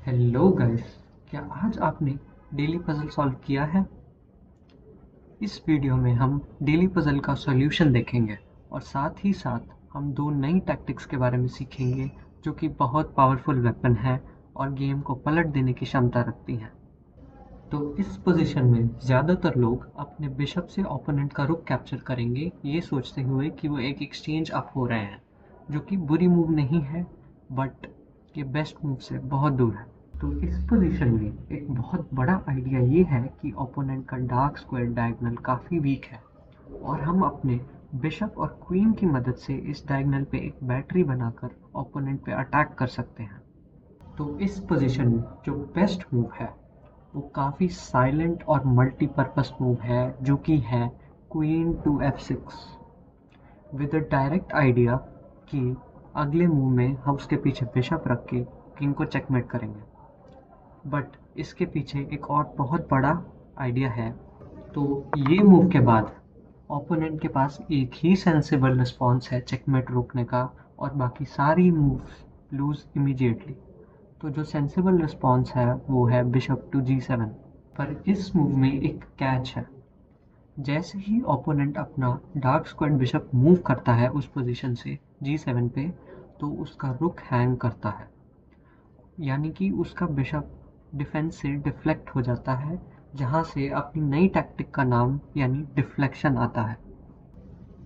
Hello guys, क्या आज आपने डेली पजल सॉल्व किया है? इस वीडियो में हम डेली पजल का सॉल्यूशन देखेंगे और साथ ही साथ हम दो नई टैक्टिक्स के बारे में सीखेंगे जो कि बहुत पावरफुल वेपन है और गेम को पलट देने की क्षमता रखती हैं। तो इस पोजीशन में ज़्यादातर लोग अपने बिशप से ओपोनेंट का रुक कैप्चर करेंगे, ये सोचते हुए कि वो एक एक्सचेंज अप हो रहे हैं, जो कि बुरी मूव नहीं है, बट ये बेस्ट मूव से बहुत दूर है। तो इस पोजीशन में एक बहुत बड़ा आइडिया ये है कि ओपोनेंट का डार्क स्क्वायर डायगोनल काफ़ी वीक है और हम अपने बिशप और क्वीन की मदद से इस डायगोनल पे एक बैटरी बनाकर ओपोनेंट पे अटैक कर सकते हैं। तो इस पोजीशन में जो बेस्ट मूव है वो काफ़ी साइलेंट और मल्टीपर्पस मूव है, जो कि है queen to f6 with a direct idea कि अगले मूव में हम उसके पीछे बिशप रख के किंग को चेकमेट करेंगे। बट इसके पीछे एक और बहुत बड़ा आइडिया है। तो ये मूव के बाद ओपोनेंट के पास एक ही सेंसिबल रिस्पॉन्स है चेकमेट रोकने का, और बाकी सारी मूव्स लूज इमीडिएटली। तो जो सेंसिबल रिस्पॉन्स है वो है बिशप टू g7। पर इस मूव में एक कैच है। जैसे ही ओपोनेंट अपना डार्क स्क्वायर बिशप मूव करता है उस पोजीशन से g7 पे, तो उसका रुक हैंग करता है, यानी कि उसका बिशप डिफेंस से डिफ्लेक्ट हो जाता है, जहाँ से अपनी नई टैक्टिक का नाम यानी डिफ्लेक्शन आता है।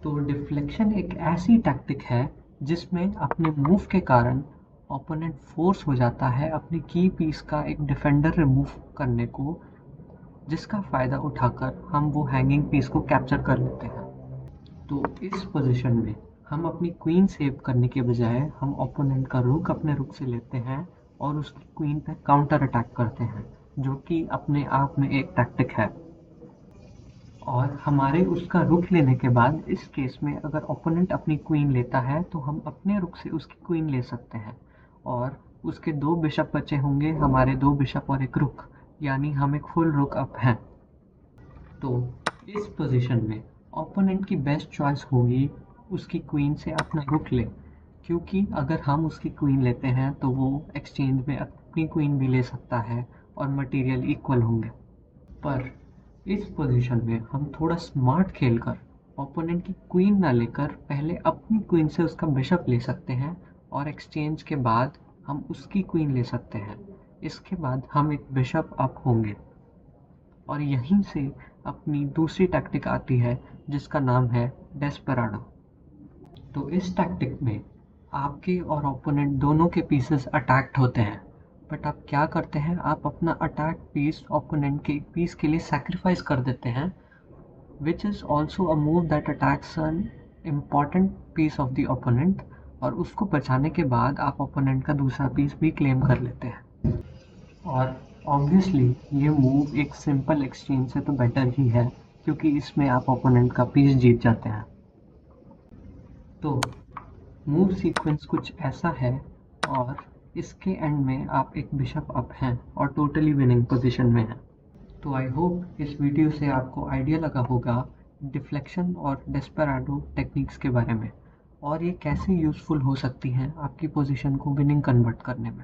तो डिफ्लेक्शन एक ऐसी टैक्टिक है जिसमें अपने मूव के कारण ओपोनेंट फोर्स हो जाता है अपनी की पीस का एक डिफेंडर रिमूव करने को, जिसका फ़ायदा उठाकर हम वो हैंगिंग पीस को कैप्चर कर लेते हैं। तो इस पोजीशन में हम अपनी क्वीन सेव करने के बजाय हम ओपोनेंट का रुक अपने रुक से लेते हैं और उसकी क्वीन पे काउंटर अटैक करते हैं, जो कि अपने आप में एक टैक्टिक है। और हमारे उसका रुक लेने के बाद इस केस में अगर ओपोनेंट अपनी क्वीन लेता है तो हम अपने रुक से उसकी क्वीन ले सकते हैं, और उसके दो बिशप बचे होंगे, हमारे दो बिशप और एक रुक, यानी हम एक फुल रुक अप हैं। तो इस पोजीशन में ओपोनेंट की बेस्ट चॉइस होगी उसकी क्वीन से अपना रुक ले, क्योंकि अगर हम उसकी क्वीन लेते हैं तो वो एक्सचेंज में अपनी क्वीन भी ले सकता है और मटेरियल इक्वल होंगे। पर इस पोजीशन में हम थोड़ा स्मार्ट खेलकर ओपोनेंट की क्वीन ना लेकर पहले अपनी क्वीन से उसका बिशप ले सकते हैं, और एक्सचेंज के बाद हम उसकी क्वीन ले सकते हैं। इसके बाद हम एक बिशप अप होंगे, और यहीं से अपनी दूसरी टैक्टिक आती है जिसका नाम है डेस्पेराडो। तो इस टैक्टिक में आपके और ओपोनेंट दोनों के पीसेस अटैक्ड होते हैं, बट आप क्या करते हैं, आप अपना अटैक पीस ओपोनेंट के पीस के लिए सैक्रिफाइस कर देते हैं, which is also a move that attacks an important piece of the opponent, और उसको बचाने के बाद आप ओपोनेंट का दूसरा पीस भी क्लेम कर लेते हैं। और ऑब्वियसली ये मूव एक सिंपल एक्सचेंज से तो बेटर ही है, क्योंकि इसमें आप ओपोनेंट का पीस जीत जाते हैं। तो मूव सीक्वेंस कुछ ऐसा है, और इसके एंड में आप एक बिशप अप हैं और टोटली विनिंग पोजीशन में हैं। तो आई होप इस वीडियो से आपको आइडिया लगा होगा डिफ्लेक्शन और डेस्पेराडो टेक्निक्स के बारे में, और ये कैसे यूज़फुल हो सकती हैं आपकी पोजीशन को विनिंग कन्वर्ट करने में।